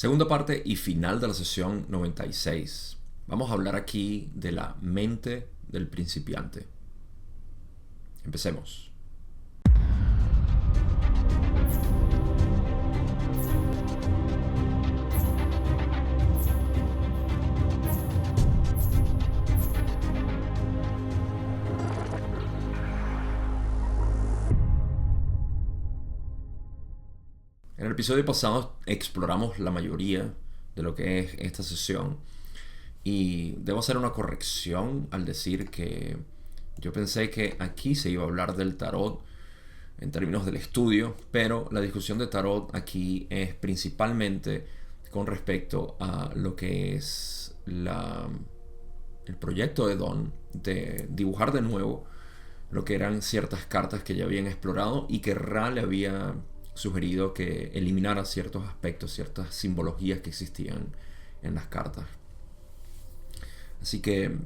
Segunda parte y final de la sesión 96. Vamos a hablar aquí de la mente del principiante. Empecemos. En el episodio pasado exploramos la mayoría de lo que es esta sesión y debo hacer una corrección al decir que yo pensé que aquí se iba a hablar del tarot en términos del estudio, pero la discusión de tarot aquí es principalmente con respecto a lo que es el proyecto de Don de dibujar de nuevo lo que eran ciertas cartas que ya habían explorado y que Ra le había sugerido que eliminara ciertos aspectos, ciertas simbologías que existían en las cartas. Así que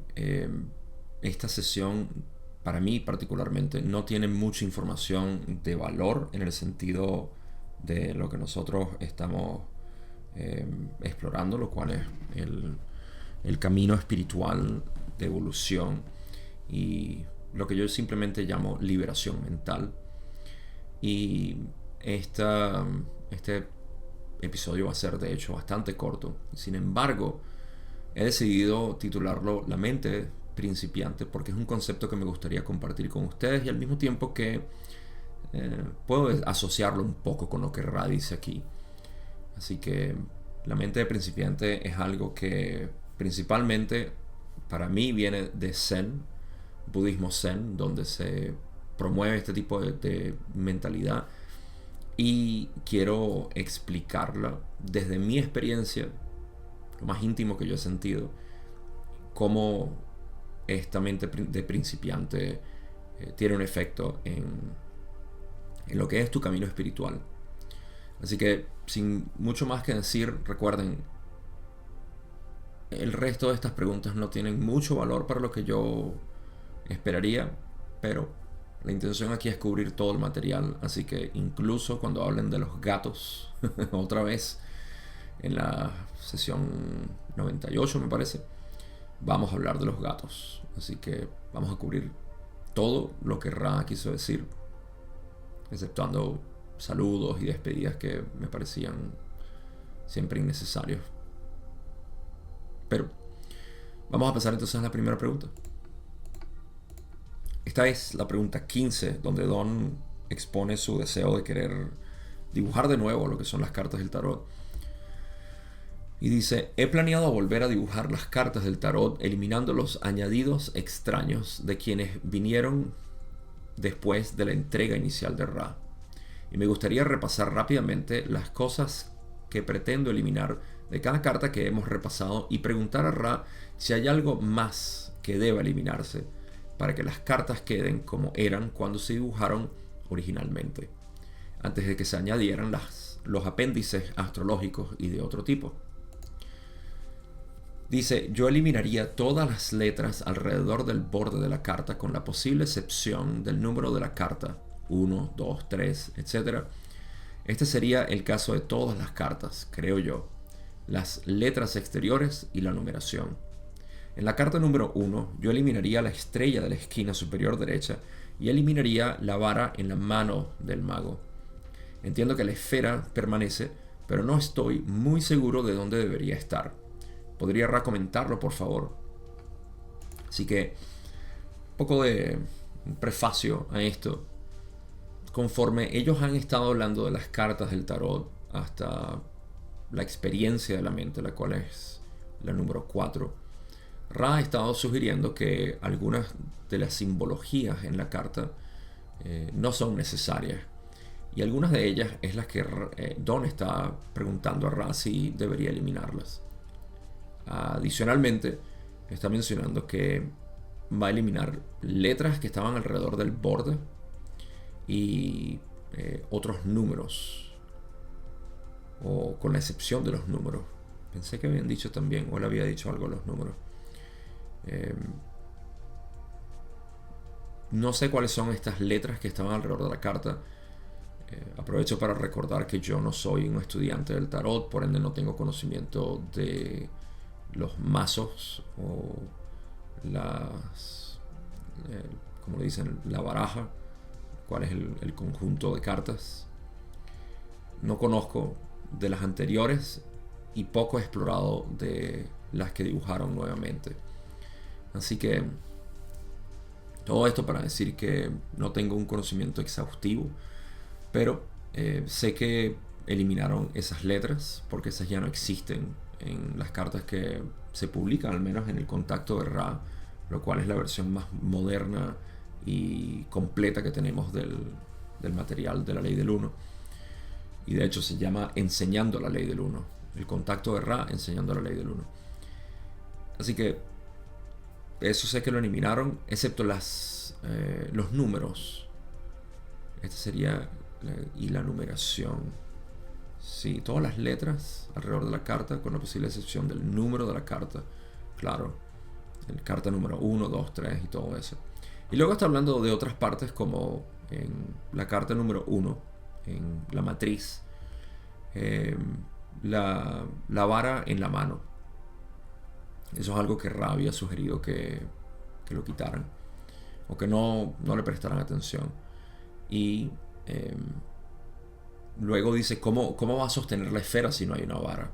esta sesión, para mí particularmente, no tiene mucha información de valor en el sentido de lo que nosotros estamos explorando, lo cual es el camino espiritual de evolución y lo que yo simplemente llamo liberación mental. Y este episodio va a ser de hecho bastante corto. Sin embargo, he decidido titularlo La mente principiante porque es un concepto que me gustaría compartir con ustedes y al mismo tiempo que puedo asociarlo un poco con lo que Ra dice aquí. Así que la mente de principiante es algo que principalmente para mí viene de Zen, budismo Zen, donde se promueve este tipo de mentalidad y quiero explicarla desde mi experiencia, lo más íntimo que yo he sentido, cómo esta mente de principiante tiene un efecto en lo que es tu camino espiritual. Así que sin mucho más que decir, recuerden, el resto de estas preguntas no tienen mucho valor para lo que yo esperaría, pero la intención aquí es cubrir todo el material, así que incluso cuando hablen de los gatos, otra vez en la sesión 98 me parece, vamos a hablar de los gatos. Así que vamos a cubrir todo lo que Ra quiso decir, exceptuando saludos y despedidas que me parecían siempre innecesarios. Pero vamos a pasar entonces a la primera pregunta. Esta es la pregunta 15, donde Don expone su deseo de querer dibujar de nuevo lo que son las cartas del tarot. Y dice: he planeado volver a dibujar las cartas del tarot eliminando los añadidos extraños de quienes vinieron después de la entrega inicial de Ra. Y me gustaría repasar rápidamente las cosas que pretendo eliminar de cada carta que hemos repasado y preguntar a Ra si hay algo más que deba eliminarse para que las cartas queden como eran cuando se dibujaron originalmente, antes de que se añadieran los apéndices astrológicos y de otro tipo. Dice: yo eliminaría todas las letras alrededor del borde de la carta con la posible excepción del número de la carta, 1, 2, 3, etc. Este sería el caso de todas las cartas, creo yo, las letras exteriores y la numeración. En la carta número 1, yo eliminaría la estrella de la esquina superior derecha y eliminaría la vara en la mano del mago. Entiendo que la esfera permanece, pero no estoy muy seguro de dónde debería estar. ¿Podría recomendarlo, por favor? Así que, un poco de prefacio a esto. Conforme ellos han estado hablando de las cartas del tarot hasta la experiencia de la mente, la cual es la número 4, Ra ha estado sugiriendo que algunas de las simbologías en la carta no son necesarias. Y algunas de ellas es las que Don está preguntando a Ra si debería eliminarlas. Adicionalmente, está mencionando que va a eliminar letras que estaban alrededor del borde y otros números, o con la excepción de los números. Pensé que habían dicho también, o él había dicho algo de los números. No sé cuáles son estas letras que estaban alrededor de la carta. Aprovecho para recordar que yo no soy un estudiante del tarot, por ende no tengo conocimiento de los mazos o las, como le dicen, la baraja, cuál es el conjunto de cartas. No conozco de las anteriores y poco he explorado de las que dibujaron nuevamente. Así que todo esto para decir que no tengo un conocimiento exhaustivo, pero sé que eliminaron esas letras porque esas ya no existen en las cartas que se publican, al menos en el Contacto de Ra, lo cual es la versión más moderna y completa que tenemos del material de la Ley del Uno. Y de hecho se llama Enseñando la Ley del Uno. El Contacto de Ra, Enseñando la Ley del Uno. Así que eso sé que lo eliminaron, excepto los números. Este sería y la numeración. Sí, todas las letras alrededor de la carta, con la posible excepción del número de la carta. Claro, el carta número 1, 2, 3 y todo eso. Y luego está hablando de otras partes como en la carta número 1, en la matriz, la vara en la mano. Eso es algo que Ra había sugerido que lo quitaran o que no le prestaran atención. Y luego dice ¿cómo va a sostener la esfera si no hay una vara?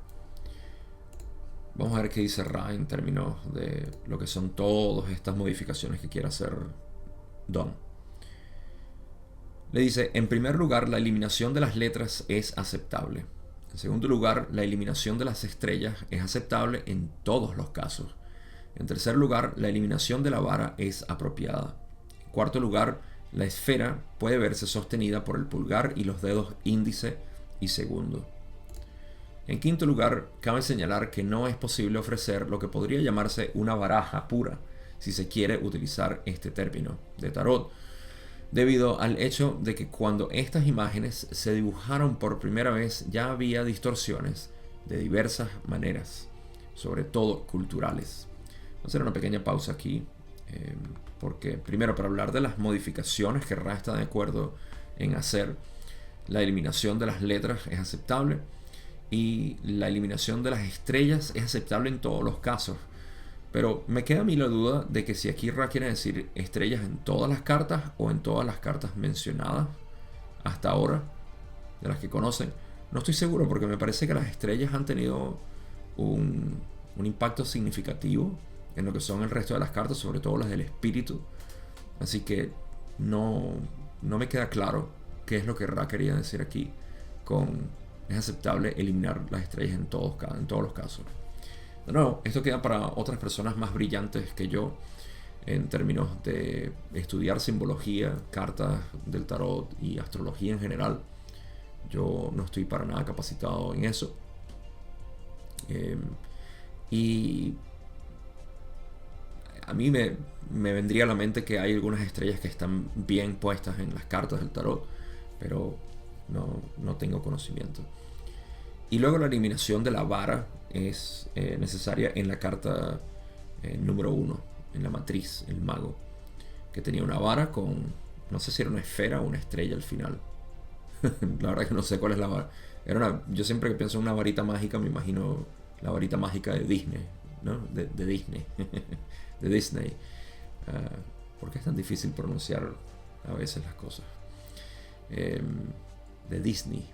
Vamos a ver qué dice Ra en términos de lo que son todas estas modificaciones que quiere hacer Don. Le dice, en primer lugar, la eliminación de las letras es aceptable. En segundo lugar, la eliminación de las estrellas es aceptable en todos los casos. En tercer lugar, la eliminación de la vara es apropiada. En cuarto lugar, la esfera puede verse sostenida por el pulgar y los dedos índice y segundo. En quinto lugar, cabe señalar que no es posible ofrecer lo que podría llamarse una baraja pura, si se quiere utilizar este término de tarot, debido al hecho de que cuando estas imágenes se dibujaron por primera vez ya había distorsiones de diversas maneras, sobre todo culturales. Vamos a hacer una pequeña pausa aquí, porque primero para hablar de las modificaciones que Ra está de acuerdo en hacer, la eliminación de las letras es aceptable y la eliminación de las estrellas es aceptable en todos los casos. Pero me queda a mí la duda de que si aquí Ra quiere decir estrellas en todas las cartas o en todas las cartas mencionadas hasta ahora, de las que conocen. No estoy seguro porque me parece que las estrellas han tenido un impacto significativo en lo que son el resto de las cartas, sobre todo las del espíritu. Así que no me queda claro qué es lo que Ra quería decir aquí con es aceptable eliminar las estrellas en todos los casos. De nuevo, esto queda para otras personas más brillantes que yo en términos de estudiar simbología, cartas del tarot y astrología en general. Yo no estoy para nada capacitado en eso. Y a mí me vendría a la mente que hay algunas estrellas que están bien puestas en las cartas del tarot, pero no tengo conocimiento. Y luego la eliminación de la vara es necesaria en la carta número 1, en la matriz, el mago, que tenía una vara con, no sé si era una esfera o una estrella al final. La verdad que no sé cuál es la vara. Yo siempre que pienso en una varita mágica me imagino la varita mágica de Disney, ¿no? De Disney. De Disney. ¿Por qué es tan difícil pronunciar a veces las cosas? De Disney.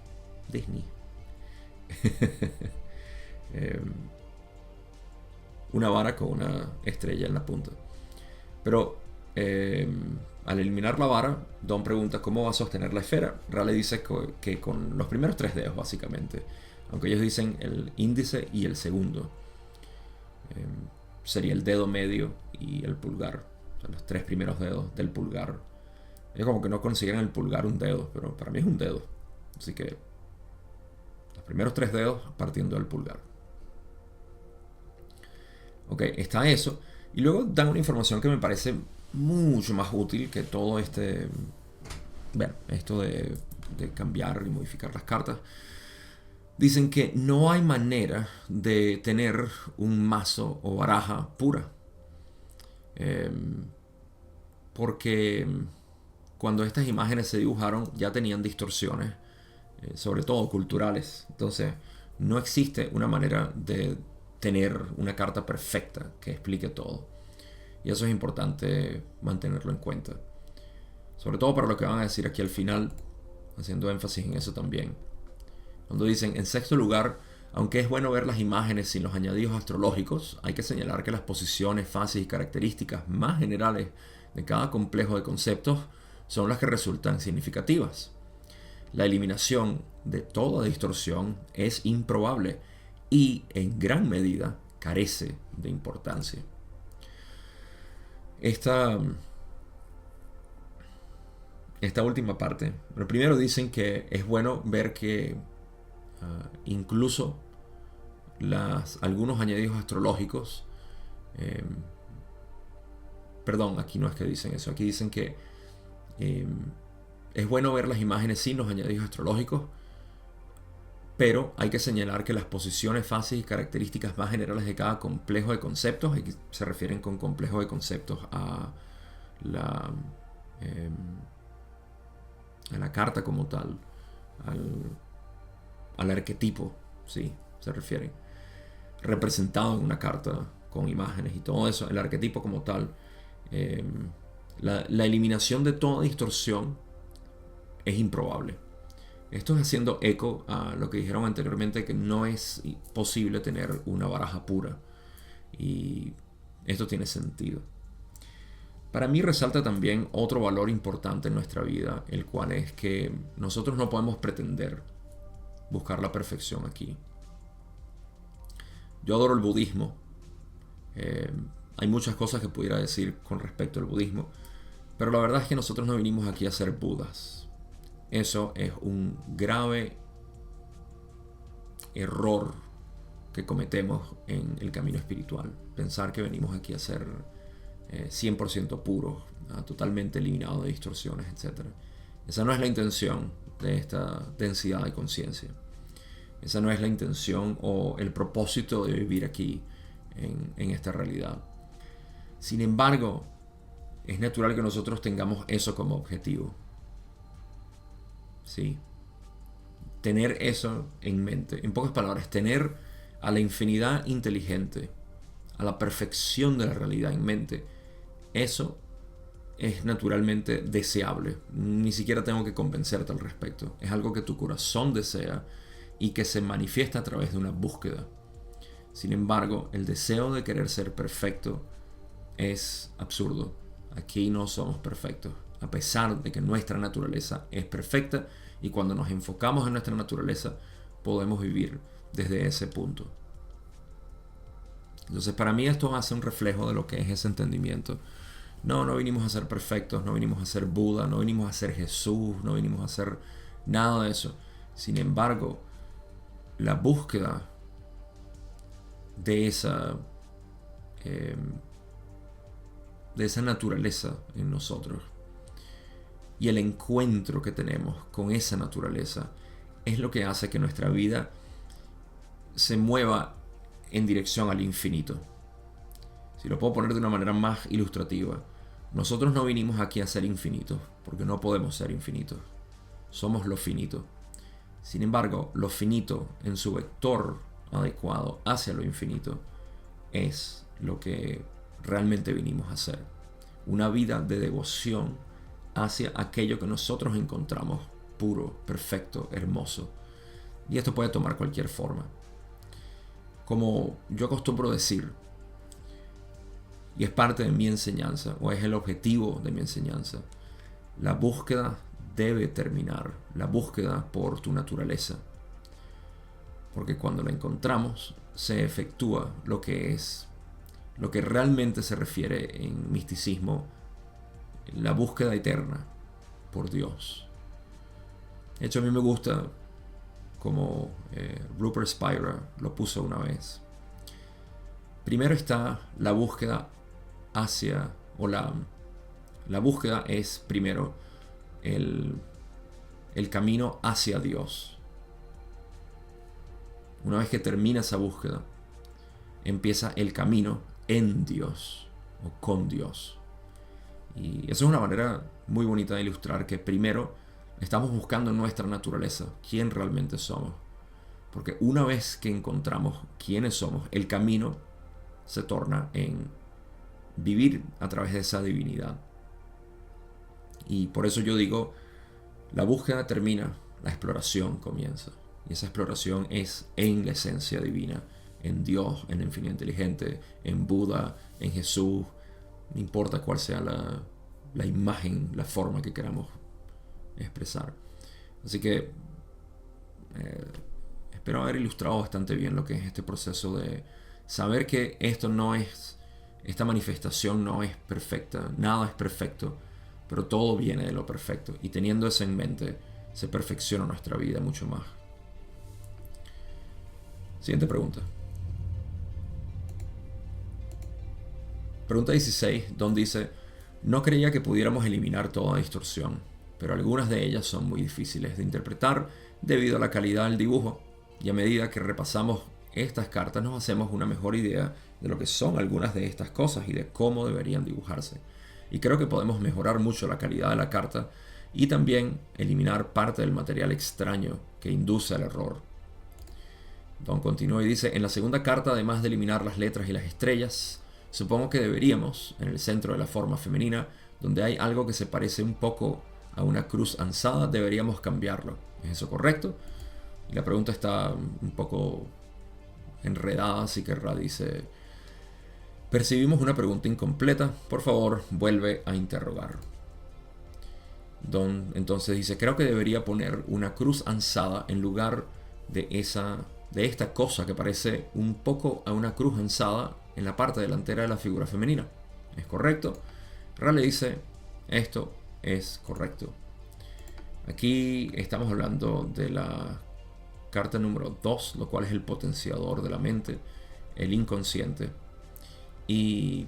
Una vara con una estrella en la punta. Pero al eliminar la vara, Don pregunta cómo va a sostener la esfera. Ra le dice que con los primeros 3 dedos, básicamente. Aunque ellos dicen el índice y el segundo. Sería el dedo medio y el pulgar. O sea, los 3 primeros dedos del pulgar. Ellos como que no consideran el pulgar un dedo, pero para mí es un dedo. Así que los primeros 3 dedos partiendo del pulgar. Ok, está eso. Y luego dan una información que me parece mucho más útil que todo esto de cambiar y modificar las cartas. Dicen que no hay manera de tener un mazo o baraja pura. Porque cuando estas imágenes se dibujaron ya tenían distorsiones, sobre todo culturales. Entonces, no existe una manera de tener una carta perfecta que explique todo. Y eso es importante mantenerlo en cuenta. Sobre todo para lo que van a decir aquí al final, haciendo énfasis en eso también. Cuando dicen, en sexto lugar, aunque es bueno ver las imágenes sin los añadidos astrológicos, hay que señalar que las posiciones, fases y características más generales de cada complejo de conceptos son las que resultan significativas. La eliminación de toda distorsión es improbable y en gran medida carece de importancia. Esta última parte, pero primero dicen que es bueno ver que incluso algunos añadidos astrológicos, perdón, aquí no es que dicen eso, aquí dicen que es bueno ver las imágenes sin los añadidos astrológicos, pero hay que señalar que las posiciones, fases y características más generales de cada complejo de conceptos, aquí se refieren con complejo de conceptos a la carta como tal, al arquetipo, sí, se refieren, representado en una carta con imágenes y todo eso, el arquetipo como tal, la eliminación de toda distorsión es improbable. Esto es haciendo eco a lo que dijeron anteriormente, que no es posible tener una baraja pura, y esto tiene sentido. Para mí resalta también otro valor importante en nuestra vida, el cual es que nosotros no podemos pretender buscar la perfección aquí. Yo adoro el budismo. Hay muchas cosas que pudiera decir con respecto al budismo, pero la verdad es que nosotros no vinimos aquí a ser budas. Eso es un grave error que cometemos en el camino espiritual. Pensar que venimos aquí a ser 100% puros, totalmente eliminados de distorsiones, etc. Esa no es la intención de esta densidad de conciencia. Esa no es la intención o el propósito de vivir aquí en esta realidad. Sin embargo, es natural que nosotros tengamos eso como objetivo. ¿Sí? Tener eso en mente. En pocas palabras, tener a la infinidad inteligente, a la perfección de la realidad en mente. Eso es naturalmente deseable. Ni siquiera tengo que convencerte al respecto. Es algo que tu corazón desea y que se manifiesta a través de una búsqueda. Sin embargo, el deseo de querer ser perfecto es absurdo. Aquí no somos perfectos, a pesar de que nuestra naturaleza es perfecta, y cuando nos enfocamos en nuestra naturaleza podemos vivir desde ese punto. Entonces, para mí esto hace un reflejo de lo que es ese entendimiento. No vinimos a ser perfectos, no vinimos a ser Buda, no vinimos a ser Jesús, no vinimos a ser nada de eso. Sin embargo, la búsqueda de esa naturaleza en nosotros y el encuentro que tenemos con esa naturaleza es lo que hace que nuestra vida se mueva en dirección al infinito. Si lo puedo poner de una manera más ilustrativa, nosotros no vinimos aquí a ser infinitos, porque no podemos ser infinitos. Somos lo finito. Sin embargo, lo finito en su vector adecuado hacia lo infinito es lo que realmente vinimos a hacer. Una vida de devoción hacia aquello que nosotros encontramos puro, perfecto, hermoso. Y esto puede tomar cualquier forma. Como yo acostumbro decir, y es parte de mi enseñanza, o es el objetivo de mi enseñanza, la búsqueda debe terminar, la búsqueda por tu naturaleza. Porque cuando la encontramos, se efectúa lo que realmente se refiere en misticismo, la búsqueda eterna por Dios. De hecho, a mí me gusta como Rupert Spira lo puso una vez. Primero está la búsqueda hacia, o la búsqueda es primero el camino hacia Dios. Una vez que termina esa búsqueda, empieza el camino en Dios o con Dios. Y eso es una manera muy bonita de ilustrar que primero estamos buscando en nuestra naturaleza quién realmente somos. Porque una vez que encontramos quiénes somos, el camino se torna en vivir a través de esa divinidad. Y por eso yo digo, la búsqueda termina, la exploración comienza. Y esa exploración es en la esencia divina, en Dios, en el infinito inteligente, en Buda, en Jesús. No importa cuál sea la imagen, la forma que queramos expresar. Así que espero haber ilustrado bastante bien lo que es este proceso de saber que esta manifestación no es perfecta, nada es perfecto, pero todo viene de lo perfecto. Y teniendo eso en mente, se perfecciona nuestra vida mucho más. Siguiente pregunta. Pregunta 16, Don dice: no creía que pudiéramos eliminar toda distorsión, pero algunas de ellas son muy difíciles de interpretar debido a la calidad del dibujo, y a medida que repasamos estas cartas nos hacemos una mejor idea de lo que son algunas de estas cosas y de cómo deberían dibujarse. Y creo que podemos mejorar mucho la calidad de la carta y también eliminar parte del material extraño que induce al error. Don continúa y dice: en la segunda carta, además de eliminar las letras y las estrellas, supongo que deberíamos, en el centro de la forma femenina, donde hay algo que se parece un poco a una cruz ansada, deberíamos cambiarlo. ¿Es eso correcto? Y la pregunta está un poco enredada, así que Ra dice: percibimos una pregunta incompleta, por favor, vuelve a interrogar. Don entonces dice: creo que debería poner una cruz ansada en lugar de esta cosa que parece un poco a una cruz ansada en la parte delantera de la figura femenina. ¿Es correcto? Ra le dice: esto es correcto. Aquí estamos hablando de la carta número 2, lo cual es el potenciador de la mente, el inconsciente. Y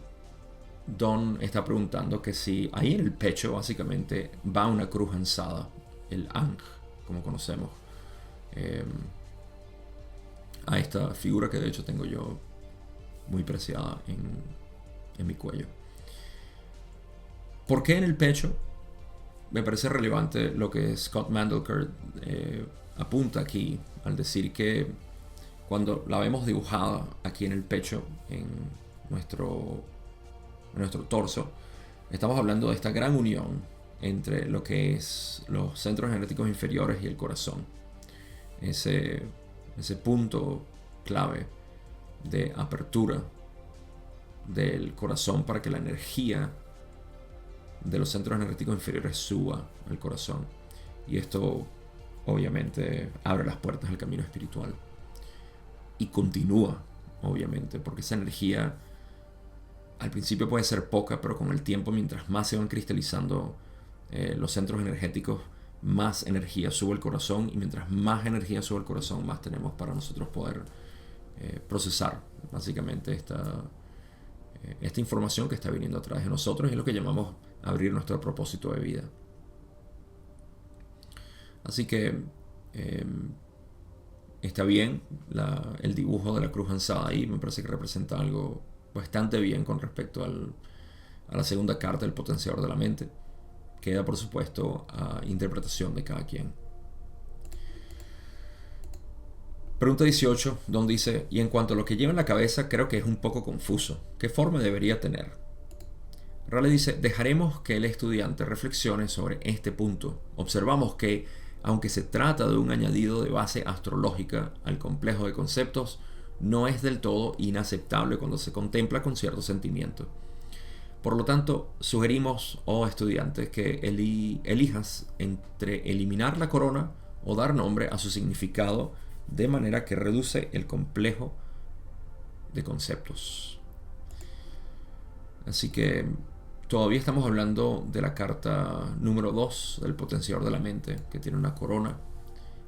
Don está preguntando que si ahí en el pecho básicamente va una cruz ansada, el Ankh, como conocemos, a esta figura que de hecho tengo yo muy preciada en mi cuello. ¿Por qué en el pecho? Me parece relevante lo que Scott Mandelker apunta aquí al decir que cuando la vemos dibujada aquí en el pecho, en nuestro torso, estamos hablando de esta gran unión entre lo que es los centros energéticos inferiores y el corazón. Ese punto clave de apertura del corazón para que la energía de los centros energéticos inferiores suba al corazón. Y esto obviamente abre las puertas al camino espiritual. Y continúa, obviamente, porque esa energía al principio puede ser poca, pero con el tiempo, mientras más se van cristalizando los centros energéticos, más energía sube el corazón, y mientras más energía sube el corazón, más tenemos para nosotros poder procesar básicamente esta información que está viniendo a través de nosotros, y es lo que llamamos abrir nuestro propósito de vida. Así que está bien el dibujo de la cruz ansada ahí, me parece que representa algo bastante bien con respecto a la segunda carta, el potenciador de la mente. Queda, por supuesto, a interpretación de cada quien. Pregunta 18, Don dice: y en cuanto a lo que lleva en la cabeza, creo que es un poco confuso. ¿Qué forma debería tener? Ra le dice: dejaremos que el estudiante reflexione sobre este punto. Observamos que, aunque se trata de un añadido de base astrológica al complejo de conceptos, no es del todo inaceptable cuando se contempla con cierto sentimiento. Por lo tanto, sugerimos, estudiante, que elijas entre eliminar la corona o dar nombre a su significado, de manera que reduce el complejo de conceptos. Así que todavía estamos hablando de la carta número 2 del potenciador de la mente, que tiene una corona.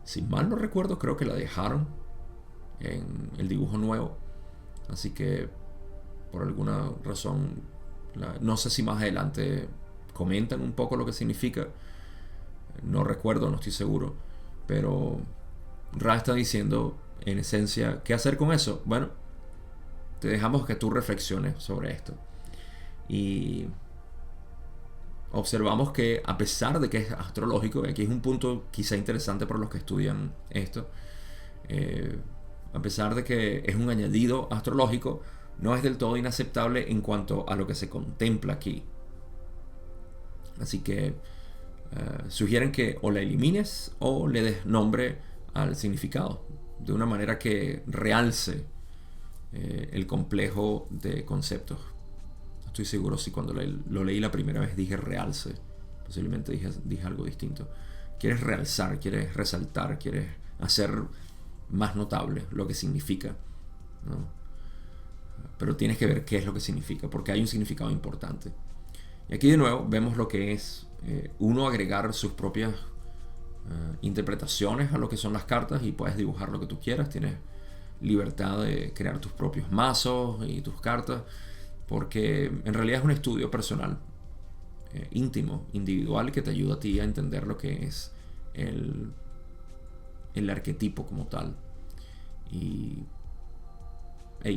Si mal no recuerdo, creo que la dejaron en el dibujo nuevo. Así que por alguna razón, no sé si más adelante comentan un poco lo que significa. No recuerdo, no estoy seguro. Pero Ra está diciendo, en esencia, ¿qué hacer con eso? Bueno, te dejamos que tú reflexiones sobre esto. Y observamos que a pesar de que es astrológico, y aquí es un punto quizá interesante para los que estudian esto, a pesar de que es un añadido astrológico, no es del todo inaceptable en cuanto a lo que se contempla aquí. Así que sugieren que o la elimines o le des nombre al significado, de una manera que realce el complejo de conceptos. No estoy seguro si cuando lo leí la primera vez dije realce, posiblemente dije algo distinto. Quieres realzar, quieres resaltar, quieres hacer más notable lo que significa, ¿no? Pero tienes que ver qué es lo que significa, porque hay un significado importante. Y aquí de nuevo vemos lo que es uno agregar sus propias interpretaciones a lo que son las cartas, y puedes dibujar lo que tú quieras. Tienes libertad de crear tus propios mazos y tus cartas, porque en realidad es un estudio personal, íntimo, individual, que te ayuda a ti a entender lo que es el arquetipo como tal. Y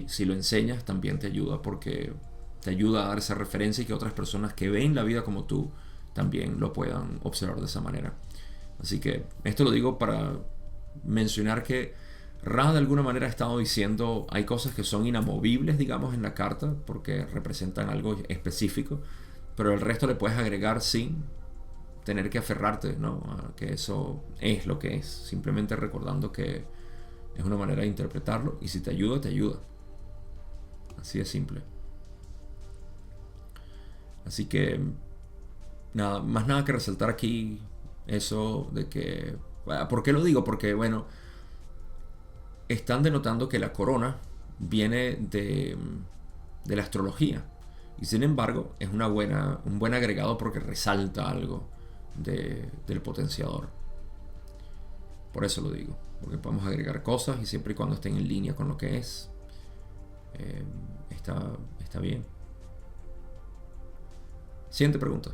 si lo enseñas también te ayuda, porque te ayuda a dar esa referencia y que otras personas que ven la vida como tú también lo puedan observar de esa manera. Así que esto lo digo para mencionar que Ra de alguna manera ha estado diciendo hay cosas que son inamovibles, digamos, en la carta porque representan algo específico, pero el resto le puedes agregar sin tener que aferrarte, ¿no?, a que eso es lo que es, simplemente recordando que es una manera de interpretarlo, y si te ayuda, te ayuda. Así de simple. Así que nada, más nada que resaltar aquí eso de que... ¿Por qué lo digo? Porque, bueno, están denotando que la corona viene de la astrología, y sin embargo es un buen agregado porque resalta algo del potenciador. Por eso lo digo, porque podemos agregar cosas y siempre y cuando estén en línea con lo que es, está bien. Siguiente pregunta.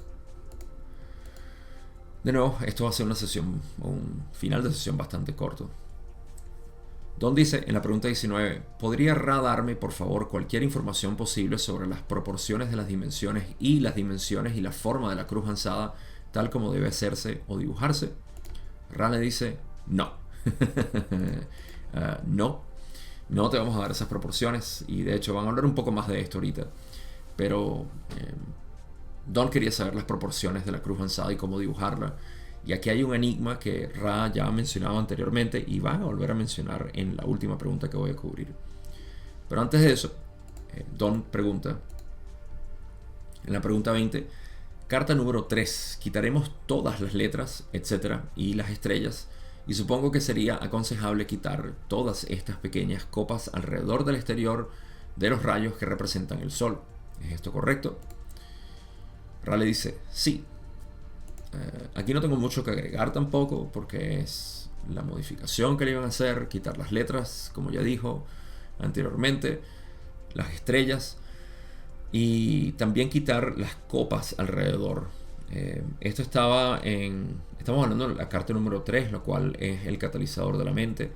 De nuevo, esto va a ser una sesión, un final de sesión bastante corto. Don dice en la pregunta 19: ¿podría Ra darme por favor cualquier información posible sobre las proporciones de las dimensiones y la forma de la cruz ansada, tal como debe hacerse o dibujarse? Ra le dice: no. No te vamos a dar esas proporciones, y de hecho van a hablar un poco más de esto ahorita, pero Don quería saber las proporciones de la cruz ansada y cómo dibujarla, y aquí hay un enigma que Ra ya ha mencionado anteriormente y van a volver a mencionar en la última pregunta que voy a cubrir. Pero antes de eso, Don pregunta en la pregunta 20: carta número 3, quitaremos todas las letras, etcétera, y las estrellas, y supongo que sería aconsejable quitar todas estas pequeñas copas alrededor del exterior de los rayos que representan el sol. ¿Es esto correcto? Ra le dice: sí. Aquí no tengo mucho que agregar tampoco, porque es la modificación que le iban a hacer, quitar las letras, como ya dijo anteriormente, las estrellas, y también quitar las copas alrededor. Esto estamos hablando de la carta número 3, lo cual es el catalizador de la mente,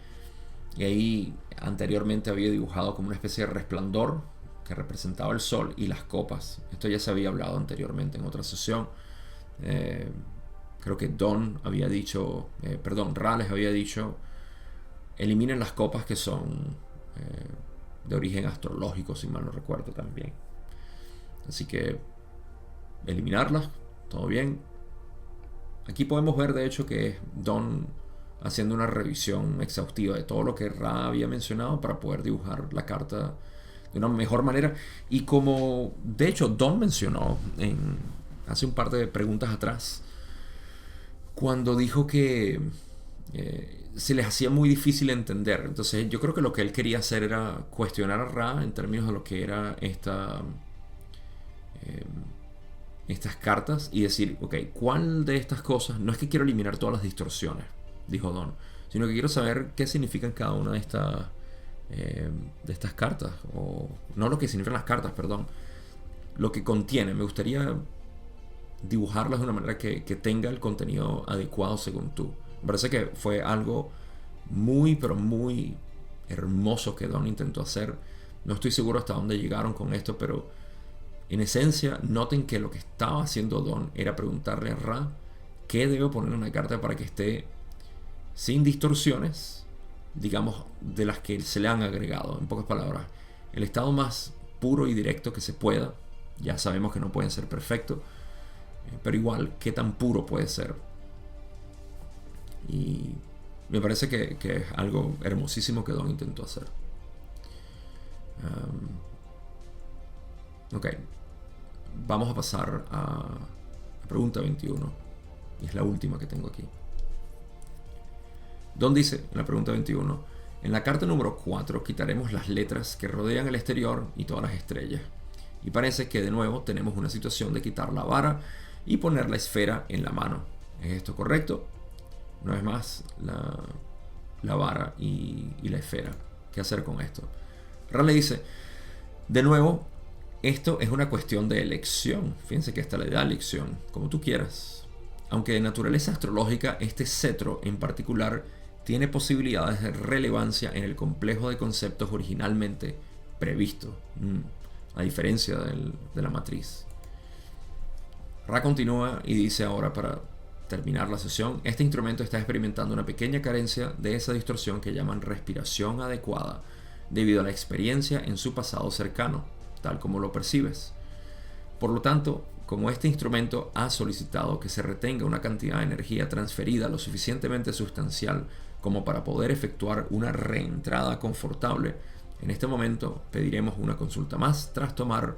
y ahí anteriormente había dibujado como una especie de resplandor que representaba el sol y las copas. Esto ya se había hablado anteriormente en otra sesión. Creo que Ra les había dicho: eliminen las copas que son de origen astrológico, si mal no recuerdo también. Así que eliminarlas, todo bien. Aquí podemos ver de hecho que es Don haciendo una revisión exhaustiva de todo lo que Ra había mencionado para poder dibujar la carta de una mejor manera. Y como de hecho Don mencionó hace un par de preguntas atrás, cuando dijo que se les hacía muy difícil entender. Entonces yo creo que lo que él quería hacer era cuestionar a Ra en términos de lo que era estas cartas, y decir: ok, ¿cuál de estas cosas? No es que quiero eliminar todas las distorsiones, dijo Don, sino que quiero saber qué significan cada una de estas cartas, o no lo que significan las cartas, perdón, lo que contiene. Me gustaría dibujarlas de una manera que tenga el contenido adecuado según tú. Me parece que fue algo muy, pero muy hermoso que Don intentó hacer. No estoy seguro hasta dónde llegaron con esto, pero En esencia, noten que lo que estaba haciendo Don era preguntarle a Ra qué debe poner en la carta para que esté sin distorsiones, digamos, de las que se le han agregado. En pocas palabras, el estado más puro y directo que se pueda. Ya sabemos que no pueden ser perfectos, pero igual, ¿qué tan puro puede ser? Y me parece que es algo hermosísimo que Don intentó hacer. Ok, vamos a pasar a la pregunta 21, y es la última que tengo aquí. Don dice en la pregunta 21: en la carta número 4 quitaremos las letras que rodean el exterior y todas las estrellas. Y parece que de nuevo tenemos una situación de quitar la vara y poner la esfera en la mano. ¿Es esto correcto? Una vez más, la vara y la esfera. ¿Qué hacer con esto? Ra le dice, de nuevo, esto es una cuestión de elección. Fíjense que esta le da elección, como tú quieras. Aunque de naturaleza astrológica, este cetro en particular tiene posibilidades de relevancia en el complejo de conceptos originalmente previsto, a diferencia de la matriz. Ra continúa y dice ahora, para terminar la sesión, este instrumento está experimentando una pequeña carencia de esa distorsión que llaman respiración adecuada, debido a la experiencia en su pasado cercano, tal como lo percibes. Por lo tanto, como este instrumento ha solicitado que se retenga una cantidad de energía transferida lo suficientemente sustancial como para poder efectuar una reentrada confortable, en este momento pediremos una consulta más tras tomar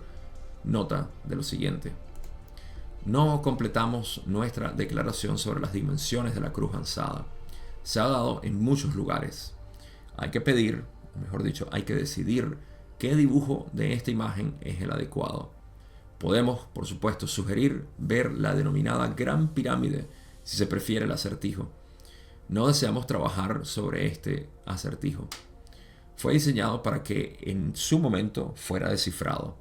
nota de lo siguiente. No completamos nuestra declaración sobre las dimensiones de la cruz ansada. Se ha dado en muchos lugares. Hay que pedir, mejor dicho, hay que decidir qué dibujo de esta imagen es el adecuado. Podemos, por supuesto, sugerir ver la denominada Gran Pirámide, si se prefiere el acertijo. No deseamos trabajar sobre este acertijo. Fue diseñado para que en su momento fuera descifrado.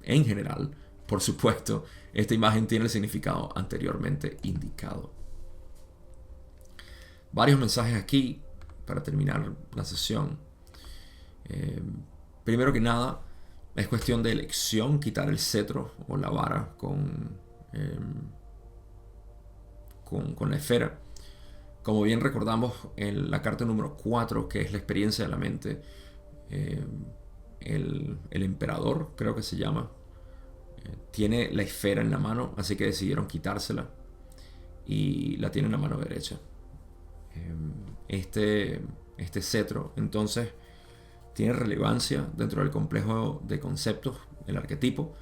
En general, por supuesto, esta imagen tiene el significado anteriormente indicado. Varios mensajes aquí para terminar la sesión. Primero que nada, es cuestión de elección quitar el cetro o la vara con la esfera. Como bien recordamos en la carta número 4, que es la experiencia de la mente, el emperador, creo que se llama, tiene la esfera en la mano, así que decidieron quitársela y la tiene en la mano derecha. Este cetro, entonces, tiene relevancia dentro del complejo de conceptos, el arquetipo,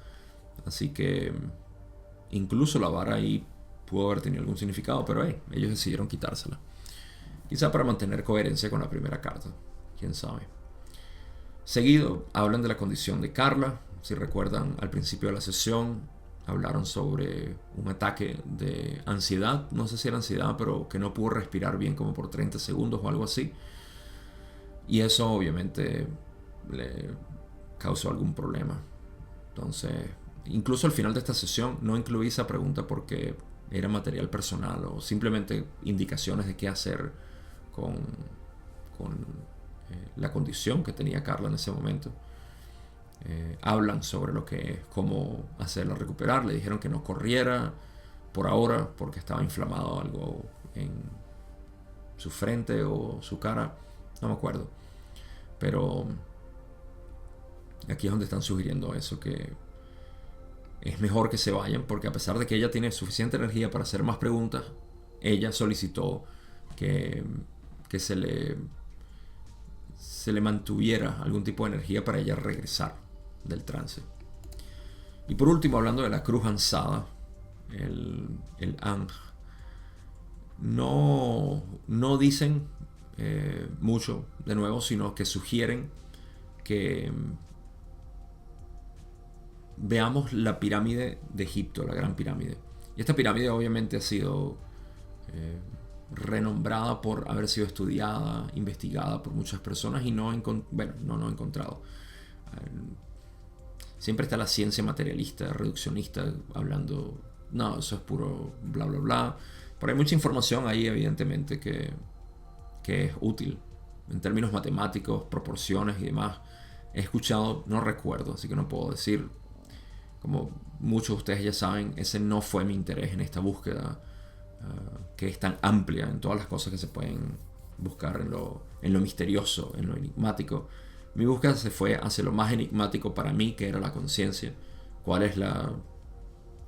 así que incluso la vara ahí pudo haber tenido algún significado, pero ellos decidieron quitársela. Quizá para mantener coherencia con la primera carta, quién sabe. Seguido, hablan de la condición de Carla. Si recuerdan, al principio de la sesión hablaron sobre un ataque de ansiedad, no sé si era ansiedad, pero que no pudo respirar bien como por 30 segundos o algo así. Y eso obviamente le causó algún problema. Entonces, incluso al final de esta sesión no incluí esa pregunta porque era material personal o simplemente indicaciones de qué hacer con la condición que tenía Carla en ese momento. Hablan sobre lo que es, cómo hacerla recuperar. Le dijeron que no corriera por ahora porque estaba inflamado algo en su frente o su cara, no me acuerdo, pero aquí es donde están sugiriendo eso, que es mejor que se vayan porque a pesar de que ella tiene suficiente energía para hacer más preguntas, ella solicitó que se le mantuviera algún tipo de energía para ella regresar del trance. Y por último, hablando de la cruz ansada, el Ang, no dicen mucho de nuevo, sino que sugieren que veamos la pirámide de Egipto, la Gran Pirámide. Y esta pirámide obviamente ha sido renombrada por haber sido estudiada, investigada por muchas personas y no he encontrado. Siempre está la ciencia materialista, reduccionista, hablando, no, eso es puro bla bla bla. Pero hay mucha información ahí evidentemente que es útil en términos matemáticos, proporciones y demás. he escuchado, no recuerdo, así que no puedo decir. Como muchos de ustedes ya saben, ese no fue mi interés en esta búsqueda, que es tan amplia en todas las cosas que se pueden buscar en lo misterioso, en lo enigmático. Mi búsqueda se fue hacia lo más enigmático para mí, que era la conciencia. ¿Cuál es la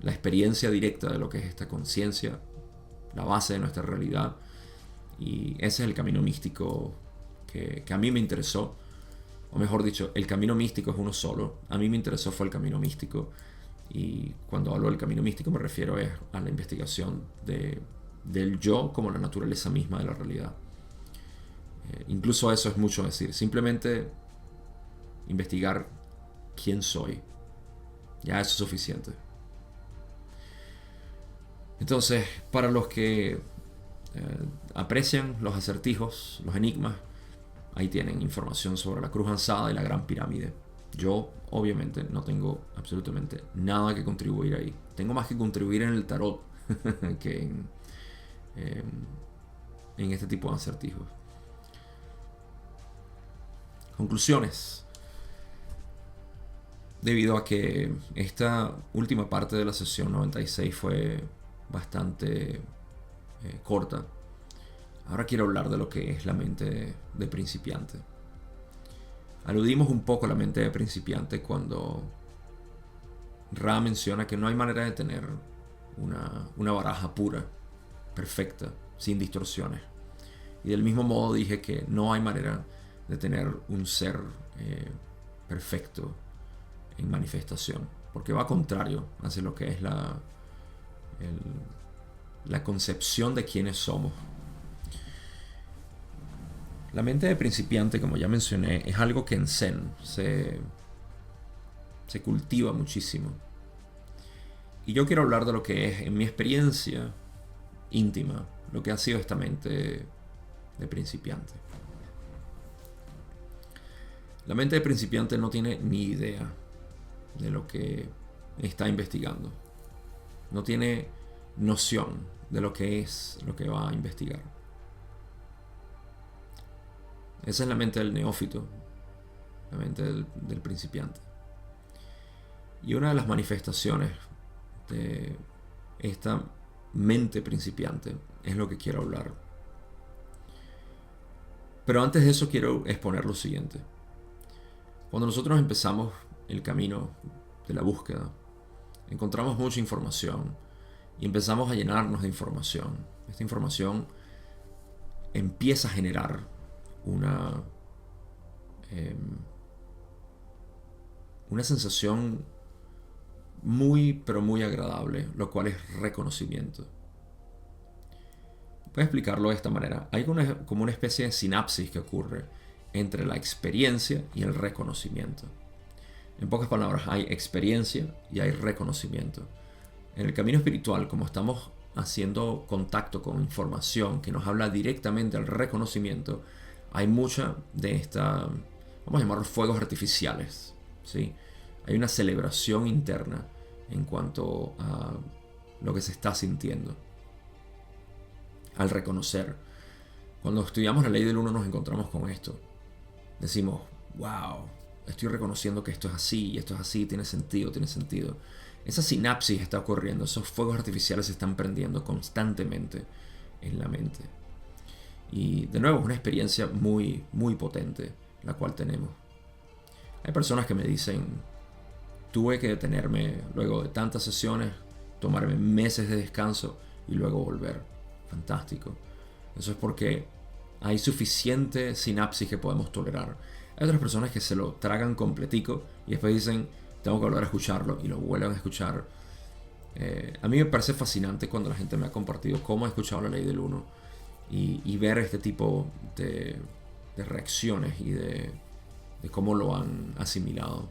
experiencia directa de lo que es esta conciencia? La base de nuestra realidad. Y ese es el camino místico que a mí me interesó. O mejor dicho, el camino místico es uno solo. A mí me interesó fue el camino místico. Y cuando hablo del camino místico me refiero a la investigación del yo como la naturaleza misma de la realidad. Incluso eso es mucho decir. Simplemente investigar quién soy. Ya eso es suficiente. Entonces, para los que aprecian los acertijos, los enigmas, ahí tienen información sobre la Cruz Ansada y la Gran Pirámide. Yo, obviamente, no tengo absolutamente nada que contribuir ahí. Tengo más que contribuir en el tarot que en este tipo de acertijos. Conclusiones. Debido a que esta última parte de la sesión 96 fue bastante corta, ahora quiero hablar de lo que es la mente de principiante. Aludimos un poco a la mente de principiante cuando Ra menciona que no hay manera de tener una baraja pura, perfecta, sin distorsiones. Y del mismo modo dije que no hay manera de tener un ser perfecto en manifestación, porque va contrario hacia lo que es la concepción de quiénes somos. La mente de principiante, como ya mencioné, es algo que en Zen se cultiva muchísimo. Y yo quiero hablar de lo que es, en mi experiencia íntima, lo que ha sido esta mente de principiante. La mente de principiante no tiene ni idea de lo que está investigando. No tiene noción de lo que es lo que va a investigar. Esa es la mente del neófito, la mente del principiante. Y una de las manifestaciones de esta mente principiante es lo que quiero hablar. Pero antes de eso quiero exponer lo siguiente. Cuando nosotros empezamos el camino de la búsqueda, encontramos mucha información y empezamos a llenarnos de información. Esta información empieza a generar una sensación muy, pero muy agradable, lo cual es reconocimiento. Voy a explicarlo de esta manera. Hay como una especie de sinapsis que ocurre entre la experiencia y el reconocimiento. En pocas palabras, hay experiencia y hay reconocimiento. En el camino espiritual, como estamos haciendo contacto con información que nos habla directamente al reconocimiento, hay mucha de esta, vamos a llamarlos fuegos artificiales, ¿sí? Hay una celebración interna en cuanto a lo que se está sintiendo al reconocer. Cuando estudiamos la ley del uno nos encontramos con esto. Decimos, wow, estoy reconociendo que esto es así, y esto es así, tiene sentido, tiene sentido. Esa sinapsis está ocurriendo, esos fuegos artificiales se están prendiendo constantemente en la mente. Y de nuevo, es una experiencia muy, muy potente la cual tenemos. Hay personas que me dicen, tuve que detenerme luego de tantas sesiones, tomarme meses de descanso y luego volver. Fantástico. Eso es porque hay suficiente sinapsis que podemos tolerar. Hay otras personas que se lo tragan completico y después dicen, tengo que volver a escucharlo, y lo vuelven a escuchar. A mí me parece fascinante cuando la gente me ha compartido cómo ha escuchado la ley del uno y ver este tipo de reacciones y de cómo lo han asimilado.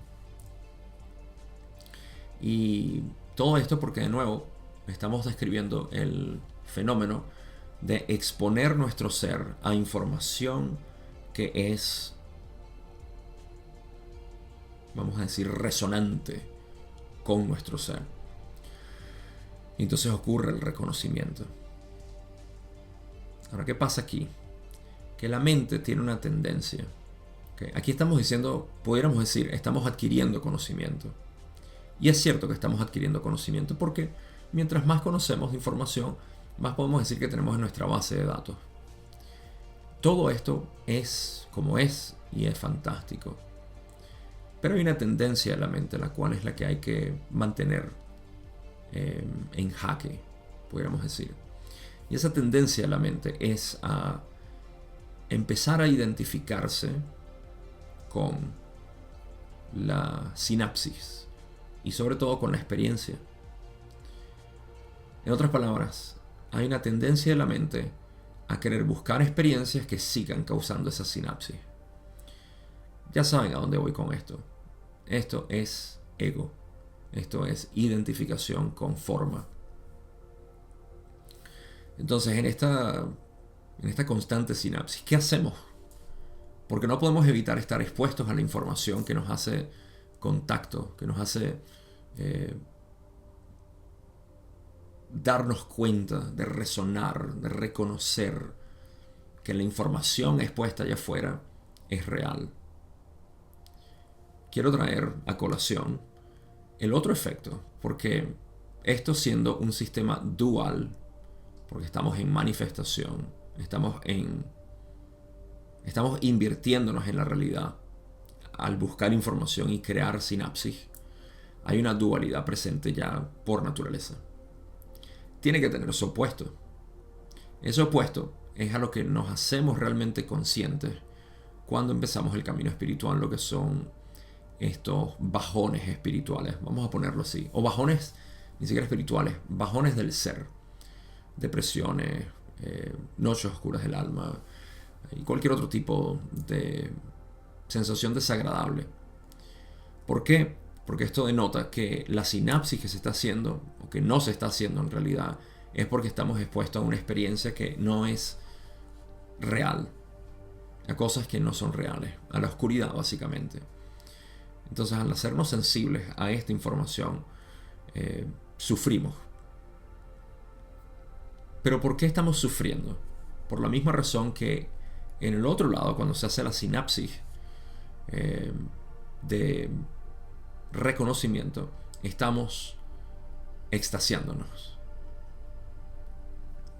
Y todo esto porque, de nuevo, estamos describiendo el fenómeno de exponer nuestro ser a información que es, vamos a decir, resonante con nuestro ser. Y entonces ocurre el reconocimiento. Ahora, ¿qué pasa aquí? Que la mente tiene una tendencia, ¿ok? ¿Ok? Aquí estamos diciendo, pudiéramos decir, estamos adquiriendo conocimiento. Y es cierto que estamos adquiriendo conocimiento porque mientras más conocemos de información, más podemos decir que tenemos en nuestra base de datos. Todo esto es como es y es fantástico. Pero hay una tendencia de la mente, la cual es la que hay que mantener en jaque, pudiéramos decir. Y esa tendencia de la mente es a empezar a identificarse con la sinapsis y sobre todo con la experiencia. En otras palabras, hay una tendencia de la mente a querer buscar experiencias que sigan causando esa sinapsis. Ya saben a dónde voy con esto. Esto es ego. Esto es identificación con forma. Entonces, en esta constante sinapsis, ¿qué hacemos? Porque no podemos evitar estar expuestos a la información que nos hace contacto, que nos hace darnos cuenta, de resonar, de reconocer que la información expuesta allá afuera es real. Quiero traer a colación el otro efecto, porque esto siendo un sistema dual, porque estamos en manifestación, estamos invirtiéndonos en la realidad al buscar información y crear sinapsis, hay una dualidad presente ya por naturaleza. Tiene que tener su opuesto. Ese opuesto es a lo que nos hacemos realmente conscientes cuando empezamos el camino espiritual, lo que son estos bajones espirituales, vamos a ponerlo así, o bajones ni siquiera espirituales, bajones del ser, depresiones, noches oscuras del alma y cualquier otro tipo de sensación desagradable. ¿Por qué? Porque esto denota que la sinapsis que se está haciendo, o que no se está haciendo en realidad, es porque estamos expuestos a una experiencia que no es real, a cosas que no son reales, a la oscuridad básicamente. Entonces, al hacernos sensibles a esta información, sufrimos. ¿Pero por qué estamos sufriendo? Por la misma razón que en el otro lado, cuando se hace la sinapsis de reconocimiento, estamos extasiándonos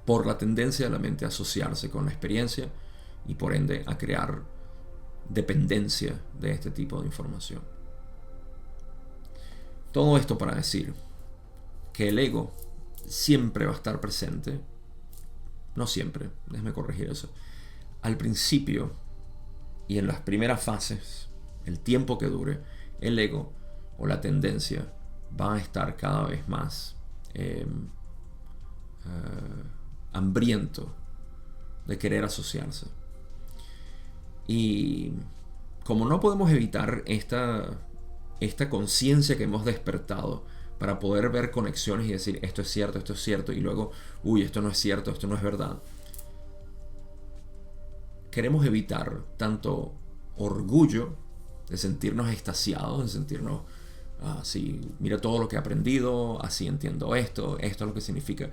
por la tendencia de la mente a asociarse con la experiencia y por ende a crear dependencia de este tipo de información. Todo esto para decir que el ego siempre va a estar presente. No siempre, déjeme corregir eso. Al principio y en las primeras fases, el tiempo que dure, el ego o la tendencia va a estar cada vez más hambriento de querer asociarse. Y como no podemos evitar esta conciencia que hemos despertado para poder ver conexiones y decir esto es cierto, y luego, uy, esto no es cierto, esto no es verdad. Queremos evitar tanto orgullo de sentirnos extasiados, de sentirnos, sí, mira todo lo que he aprendido, así entiendo esto es lo que significa.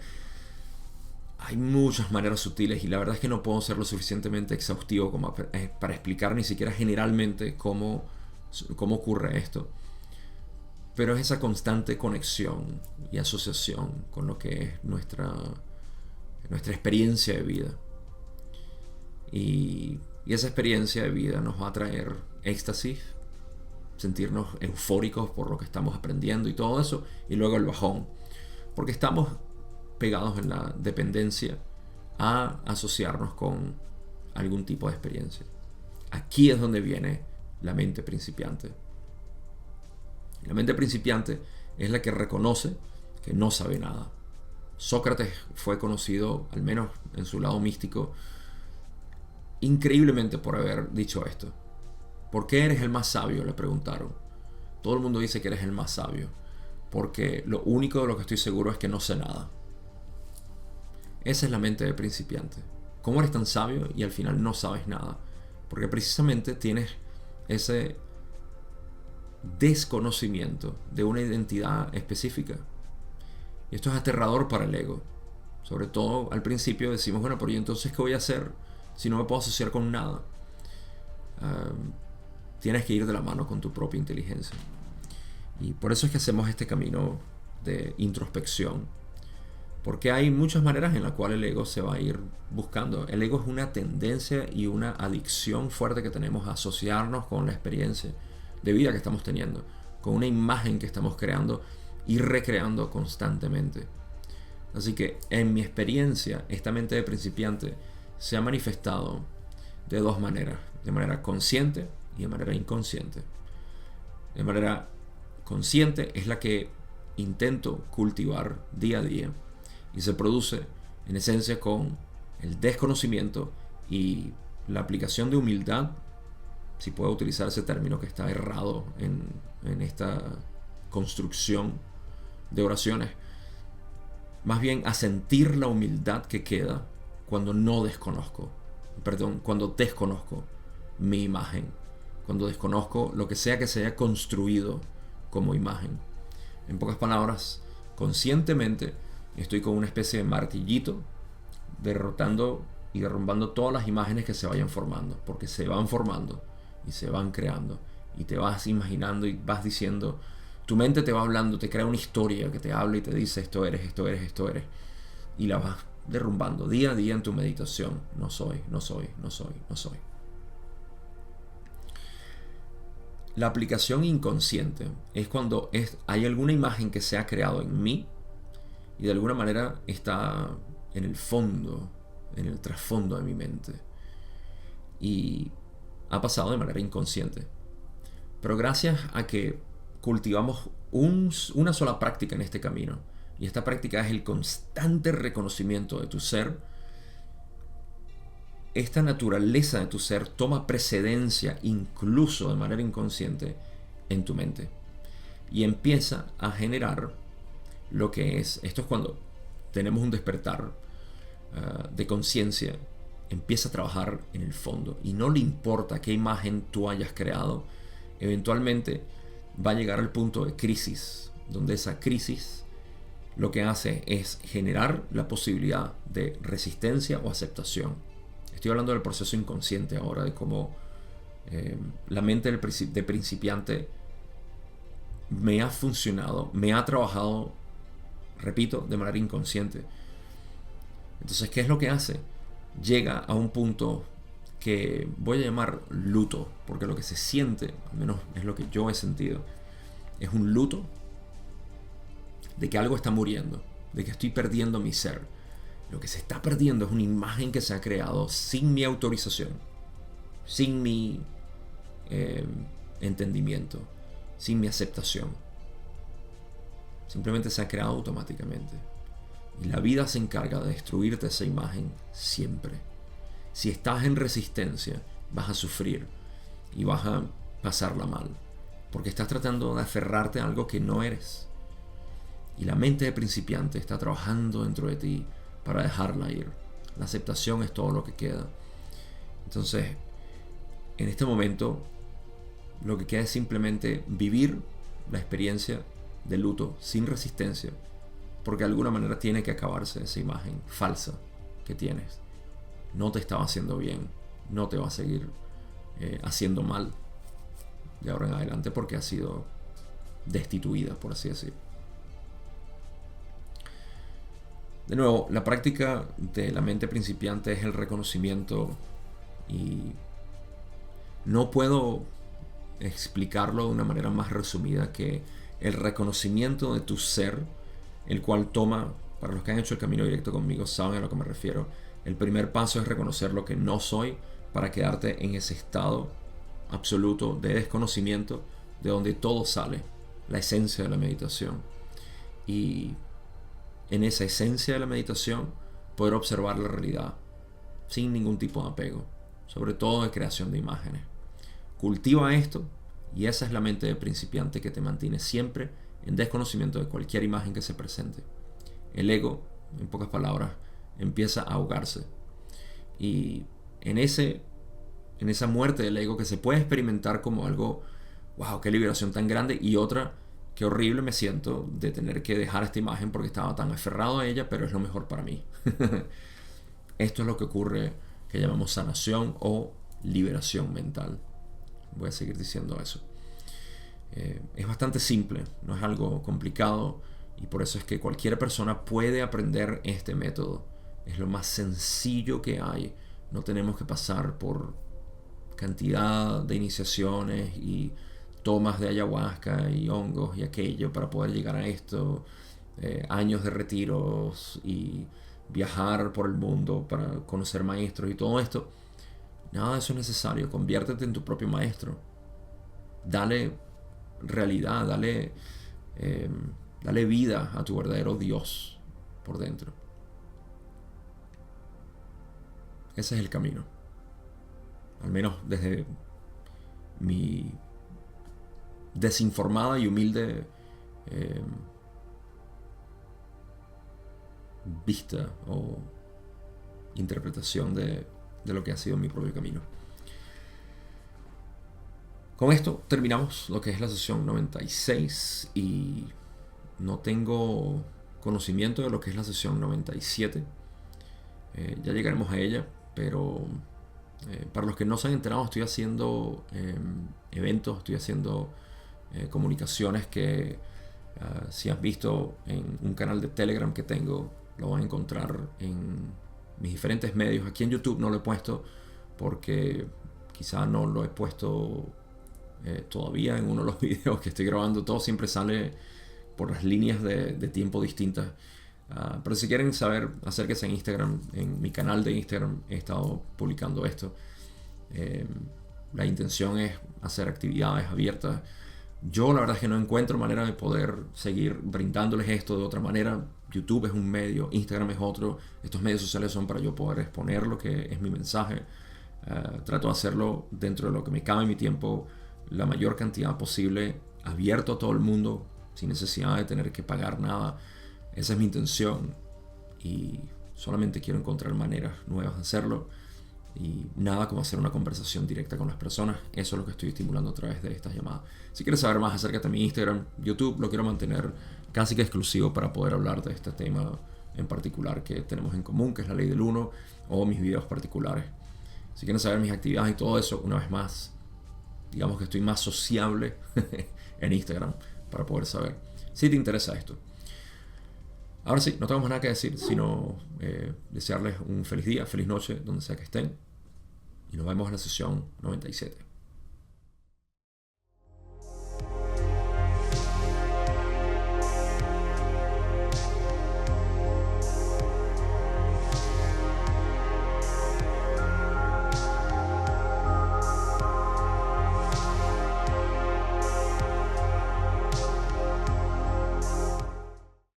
Hay muchas maneras sutiles y la verdad es que no puedo ser lo suficientemente exhaustivo como para explicar ni siquiera generalmente cómo ocurre esto. Pero es esa constante conexión y asociación con lo que es nuestra experiencia de vida. Y esa experiencia de vida nos va a traer éxtasis, sentirnos eufóricos por lo que estamos aprendiendo y todo eso, y luego el bajón. Porque estamos pegados en la dependencia a asociarnos con algún tipo de experiencia. Aquí es donde viene la mente principiante. La mente principiante es la que reconoce que no sabe nada. Sócrates fue conocido, al menos en su lado místico, increíblemente por haber dicho esto. ¿Por qué eres el más sabio?, le preguntaron. Todo el mundo dice que eres el más sabio, porque lo único de lo que estoy seguro es que no sé nada. Esa es la mente de principiante. ¿Cómo eres tan sabio y al final no sabes nada? Porque precisamente tienes ese desconocimiento de una identidad específica. Y esto es aterrador para el ego. Sobre todo al principio decimos, bueno, pero ¿y entonces qué voy a hacer si no me puedo asociar con nada? tienes que ir de la mano con tu propia inteligencia. Y por eso es que hacemos este camino de introspección, porque hay muchas maneras en las cuales el ego se va a ir buscando. El ego es una tendencia y una adicción fuerte que tenemos a asociarnos con la experiencia de vida que estamos teniendo, con una imagen que estamos creando y recreando constantemente. Así que en mi experiencia, esta mente de principiante se ha manifestado de dos maneras: de manera consciente y de manera inconsciente. De manera consciente es la que intento cultivar día a día, y se produce en esencia con el desconocimiento y la aplicación de humildad, si puedo utilizar ese término que está errado en esta construcción de oraciones. Más bien a sentir la humildad que queda cuando cuando desconozco mi imagen, cuando desconozco lo que sea que se haya construido como imagen. En pocas palabras, conscientemente estoy con una especie de martillito derrotando y derrumbando todas las imágenes que se vayan formando, porque se van formando y se van creando, y te vas imaginando y vas diciendo, tu mente te va hablando, te crea una historia que te habla y te dice esto eres, esto eres, esto eres, y la vas derrumbando día a día en tu meditación. No soy, no soy, no soy, no soy. La aplicación inconsciente es cuando hay alguna imagen que se ha creado en mí y de alguna manera está en el fondo, en el trasfondo de mi mente, y ha pasado de manera inconsciente. Pero gracias a que cultivamos una sola práctica en este camino, y esta práctica es el constante reconocimiento de tu ser, esta naturaleza de tu ser toma precedencia, incluso de manera inconsciente, en tu mente, y empieza a generar lo que es. Esto es cuando tenemos un despertar de conciencia. Empieza a trabajar en el fondo y no le importa qué imagen tú hayas creado. Eventualmente va a llegar al punto de crisis, donde esa crisis lo que hace es generar la posibilidad de resistencia o aceptación. Estoy hablando del proceso inconsciente ahora, de cómo la mente de principiante me ha funcionado, me ha trabajado, repito, de manera inconsciente. Entonces, ¿qué es lo que hace? Llega a un punto que voy a llamar luto, porque lo que se siente, al menos es lo que yo he sentido, es un luto de que algo está muriendo, de que estoy perdiendo mi ser. Lo que se está perdiendo es una imagen que se ha creado sin mi autorización, sin mi entendimiento, sin mi aceptación. Simplemente se ha creado automáticamente. Y la vida se encarga de destruirte esa imagen siempre. Si estás en resistencia, vas a sufrir y vas a pasarla mal, porque estás tratando de aferrarte a algo que no eres. Y la mente de principiante está trabajando dentro de ti para dejarla ir. La aceptación es todo lo que queda. Entonces, en este momento, lo que queda es simplemente vivir la experiencia de luto sin resistencia, porque de alguna manera tiene que acabarse esa imagen falsa que tienes. No te estaba haciendo bien, no te va a seguir haciendo mal de ahora en adelante, porque ha sido destituida, por así decirlo. De nuevo, la práctica de la mente principiante es el reconocimiento, y no puedo explicarlo de una manera más resumida que el reconocimiento de tu ser, el cual toma, para los que han hecho el camino directo conmigo saben a lo que me refiero, el primer paso es reconocer lo que no soy para quedarte en ese estado absoluto de desconocimiento de donde todo sale, la esencia de la meditación. Y en esa esencia de la meditación poder observar la realidad sin ningún tipo de apego, sobre todo de creación de imágenes. Cultiva esto y esa es la mente de principiante que te mantiene siempre en desconocimiento de cualquier imagen que se presente. El ego, en pocas palabras, empieza a ahogarse, y en esa muerte del ego, que se puede experimentar como algo, wow, qué liberación tan grande, y otra, qué horrible me siento de tener que dejar esta imagen porque estaba tan aferrado a ella, pero es lo mejor para mí. Esto es lo que ocurre, que llamamos sanación o liberación mental. voy a seguir diciendo eso. Es bastante simple, no es algo complicado, y por eso es que cualquier persona puede aprender este método. Es lo más sencillo que hay. No tenemos que pasar por cantidad de iniciaciones y tomas de ayahuasca y hongos y aquello para poder llegar a esto. Años de retiros y viajar por el mundo para conocer maestros y todo esto. Nada de eso es necesario. Conviértete en tu propio maestro. Dale realidad, dale vida a tu verdadero Dios por dentro. Ese es el camino. Al menos desde mi desinformada y humilde vista o interpretación de lo que ha sido mi propio camino. Con esto terminamos lo que es la sesión 96 y no tengo conocimiento de lo que es la sesión 97. Ya llegaremos a ella, pero para los que no se han enterado, estoy haciendo eventos, estoy haciendo comunicaciones que si has visto en un canal de Telegram que tengo, lo van a encontrar en mis diferentes medios. Aquí en YouTube no lo he puesto porque quizá no lo he puesto todavía en uno de los videos que estoy grabando. Todo siempre sale por las líneas de tiempo distintas. Pero si quieren saber, acérquense en Instagram. En mi canal de Instagram he estado publicando esto. La intención es hacer actividades abiertas. Yo la verdad es que no encuentro manera de poder seguir brindándoles esto de otra manera. YouTube es un medio, Instagram es otro. Estos medios sociales son para yo poder exponer lo que es mi mensaje. Trato de hacerlo dentro de lo que me cabe mi tiempo, la mayor cantidad posible, abierto a todo el mundo, sin necesidad de tener que pagar nada. Esa es mi intención y solamente quiero encontrar maneras nuevas de hacerlo. Y nada como hacer una conversación directa con las personas. Eso es lo que estoy estimulando a través de estas llamadas. Si quieres saber más, acércate a mi Instagram. YouTube lo quiero mantener casi que exclusivo para poder hablar de este tema en particular que tenemos en común, que es la ley del uno, o mis videos particulares. Si quieren saber mis actividades y todo eso, una vez más, digamos que estoy más sociable en Instagram para poder saber si te interesa esto. Ahora sí, no tengo más nada que decir, sino desearles un feliz día, feliz noche, donde sea que estén. Y nos vemos en la sesión 97.